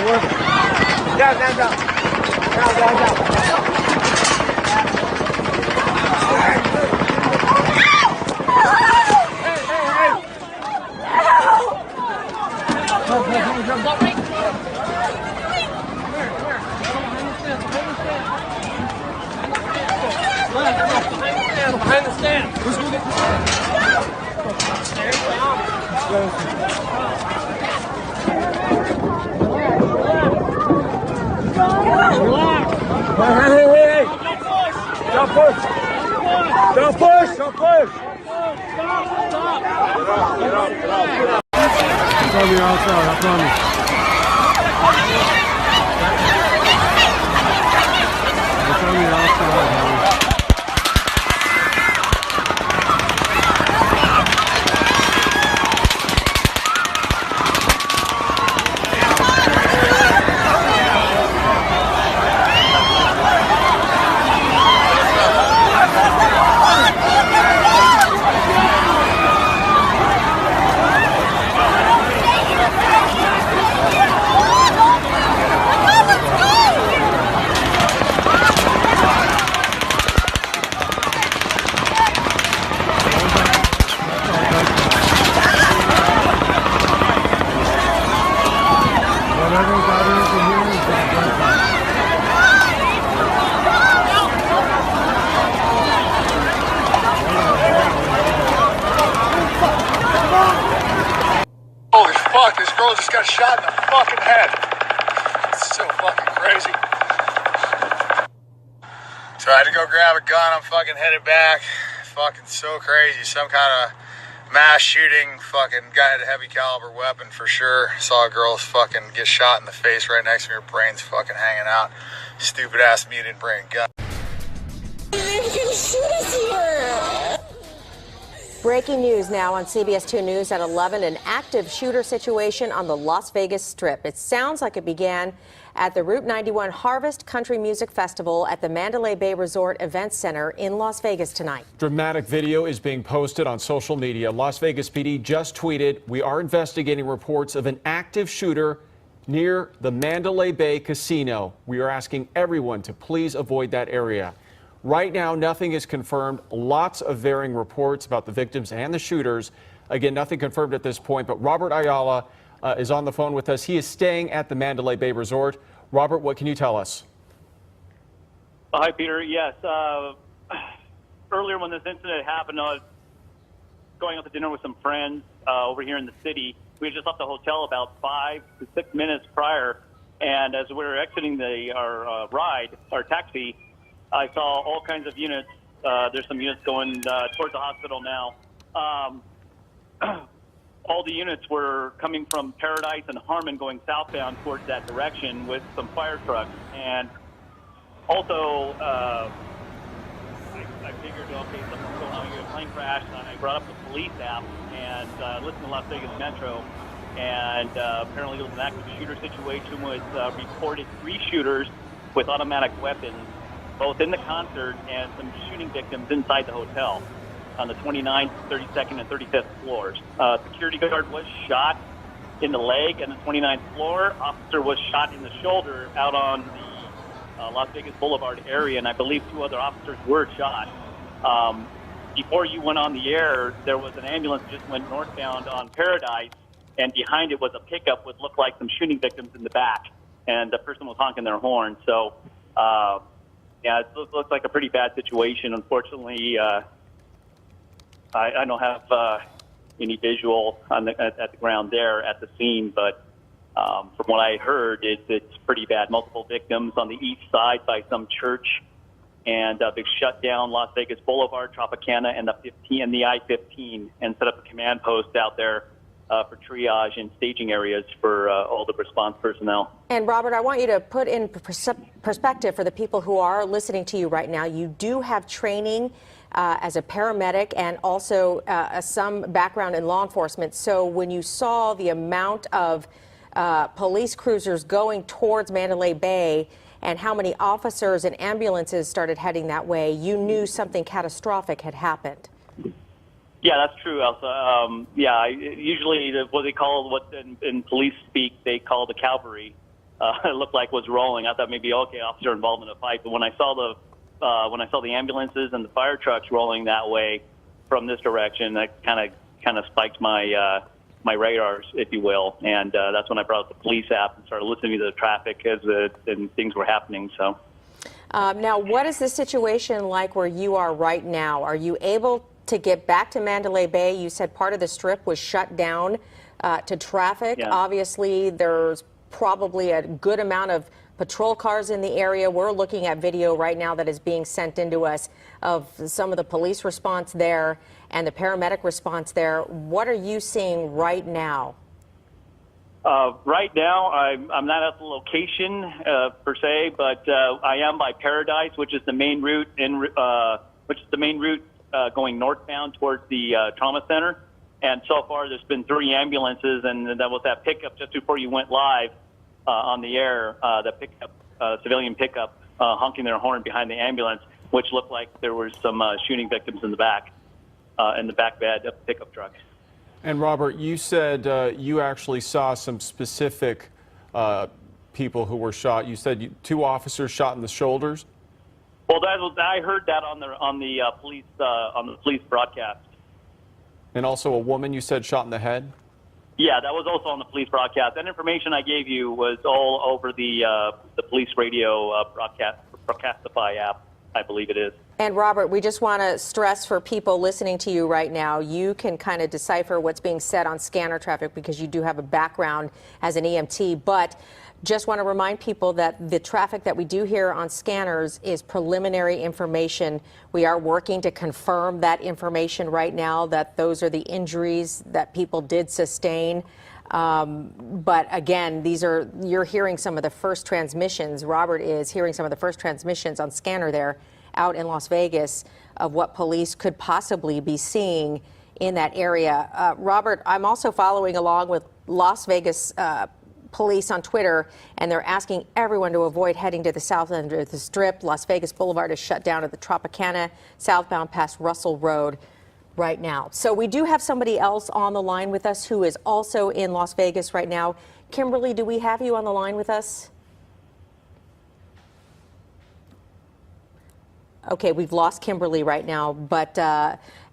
Down, down, down. Down, down, down. Behind the stand. Who's going to get the stand? Relax. Hey. Don't push. Don't push. Don't push. Stop. Get up. It's on the outside, I promise. It's on the outside, honey. Holy fuck, this girl just got shot in the fucking head. It's so fucking crazy. So I had to go grab a gun, I'm fucking headed back. Fucking so crazy, some kind of mass shooting, fucking guy had a heavy caliber weapon for sure. Saw a girl fucking get shot in the face right next to me, her brain's fucking hanging out. Stupid ass me didn't bring a gun. You can shoot us here! Breaking news now on CBS 2 News at 11, an active shooter situation on the Las Vegas Strip. It sounds like it began at the Route 91 Harvest Country Music Festival at the Mandalay Bay Resort Events Center in Las Vegas tonight. Dramatic video is being posted on social media. Las Vegas PD just tweeted, "We are investigating reports of an active shooter near the Mandalay Bay Casino. We are asking everyone to please avoid that area." Right now, nothing is confirmed. Lots of varying reports about the victims and the shooters. Again, nothing confirmed at this point, but Robert Ayala is on the phone with us. He is staying at the Mandalay Bay Resort. Robert, what can you tell us? Hi, Peter. Yes. Earlier when this incident happened, I was going out to dinner with some friends over here in the city. We had just left the hotel about 5 to 6 minutes prior, and as we were exiting our taxi, I saw all kinds of units. There's some units going towards the hospital now. All the units were coming from Paradise and Harmon going southbound towards that direction with some fire trucks. And also, I figured, okay, something's going on here, a plane crash, and I brought up the police app and listened to Las Vegas Metro. And apparently there was an active shooter situation with reported 3 shooters with automatic weapons, both in the concert and some shooting victims inside the hotel on the 29th, 32nd, and 35th floors. Security guard was shot in the leg on the 29th floor. Officer was shot in the shoulder out on the Las Vegas Boulevard area, and I believe 2 other officers were shot. Before you went on the air, there was an ambulance that just went northbound on Paradise, and behind it was a pickup with looked like some shooting victims in the back, and the person was honking their horn. So, yeah, it looks like a pretty bad situation. Unfortunately, I don't have any visual on at the ground there at the scene, but from what I heard, it's pretty bad. Multiple victims on the east side by some church, and they've shut down Las Vegas Boulevard, Tropicana, and the I-15, and set up a command post out there for triage and staging areas for all the response personnel. And Robert, I want you to put in perspective for the people who are listening to you right now. You do have training as a paramedic and also some background in law enforcement. So when you saw the amount of police cruisers going towards Mandalay Bay and how many officers and ambulances started heading that way, you knew something catastrophic had happened. Yeah, that's true, Elsa. Yeah, usually what they call, in police speak, they call the cavalry it looked like was rolling. I thought maybe, okay, officer involved in a fight. But when I saw the ambulances and the fire trucks rolling that way from this direction, that kind of spiked my my radars, if you will. And that's when I brought up the police app and started listening to the traffic and things were happening. So. Now, what is the situation like where you are right now? Are you able to get back to Mandalay Bay? You said part of the strip was shut down to traffic. Yeah. Obviously, there's probably a good amount of patrol cars in the area. We're looking at video right now that is being sent into us of some of the police response there and the paramedic response there. What are you seeing right now? Right now, I'm not at the location per se, but I am by Paradise, which is the main route going northbound towards the trauma center. And so far, there's been 3 ambulances, and that was that pickup just before you went live on the air. The pickup, civilian pickup, honking their horn behind the ambulance, which looked like there were some shooting victims in the back bed of the pickup truck. And Robert, you said you actually saw some specific people who were shot. You said 2 officers shot in the shoulders. Well, I heard that on the police broadcast. And also a woman you said shot in the head. Yeah, that was also on the police broadcast. That information I gave you was all over the police radio Broadcastify app, I believe it is. And Robert, we just want to stress for people listening to you right now, you can kind of decipher what's being said on scanner traffic because you do have a background as an EMT, but just want to remind people that the traffic that we do hear on scanners is preliminary information. We are working to confirm that information right now, that those are the injuries that people did sustain. But again, you're hearing some of the first transmissions. Robert is hearing some of the first transmissions on scanner there out in Las Vegas of what police could possibly be seeing in that area. Robert, I'm also following along with Las Vegas police on Twitter, and they're asking everyone to avoid heading to the south end of the Strip. Las Vegas Boulevard is shut down at the Tropicana, southbound past Russell Road right now. So we do have somebody else on the line with us who is also in Las Vegas right now. Kimberly, do we have you on the line with us? Okay, we've lost Kimberly right now, but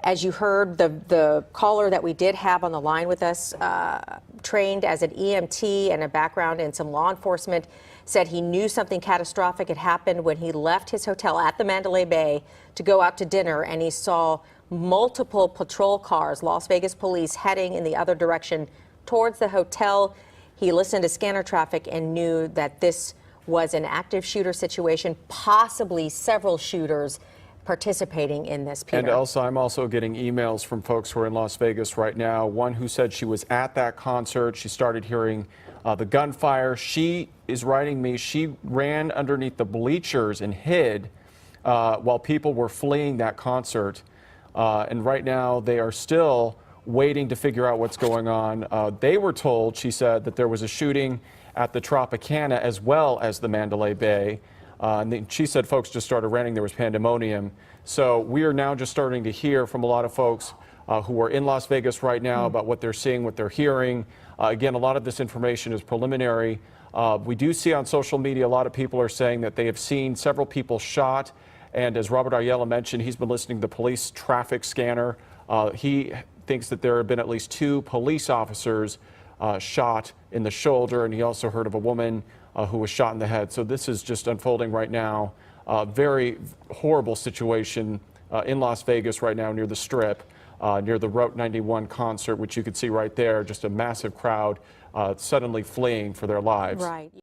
as you heard, the caller that we did have on the line with us, trained as an EMT and a background in some law enforcement, said he knew something catastrophic had happened when he left his hotel at the Mandalay Bay to go out to dinner, and he saw multiple patrol cars, Las Vegas police, heading in the other direction towards the hotel. He listened to scanner traffic and knew that this was an active shooter situation, possibly several shooters participating in this, Peter. And Elsa, I'm also getting emails from folks who are in Las Vegas right now. One who said she was at that concert. She started hearing the gunfire. She is writing me, she ran underneath the bleachers and hid while people were fleeing that concert. And right now they are still waiting to figure out what's going on. They were told, she said, that there was a shooting at the Tropicana as well as the Mandalay Bay. And she said folks just started running. There was pandemonium. So we are now just starting to hear from a lot of folks who are in Las Vegas right now about what they're seeing, what they're hearing. Again, a lot of this information is preliminary. We do see on social media a lot of people are saying that they have seen several people shot. And as Robert Ayala mentioned, he's been listening to the police traffic scanner. He thinks that there have been at least 2 police officers shot in the shoulder, and he also heard of a woman who was shot in the head. So this is just unfolding right now. Very horrible situation in Las Vegas right now near the Strip, near the Route 91 concert, which you can see right there, just a massive crowd suddenly fleeing for their lives. Right.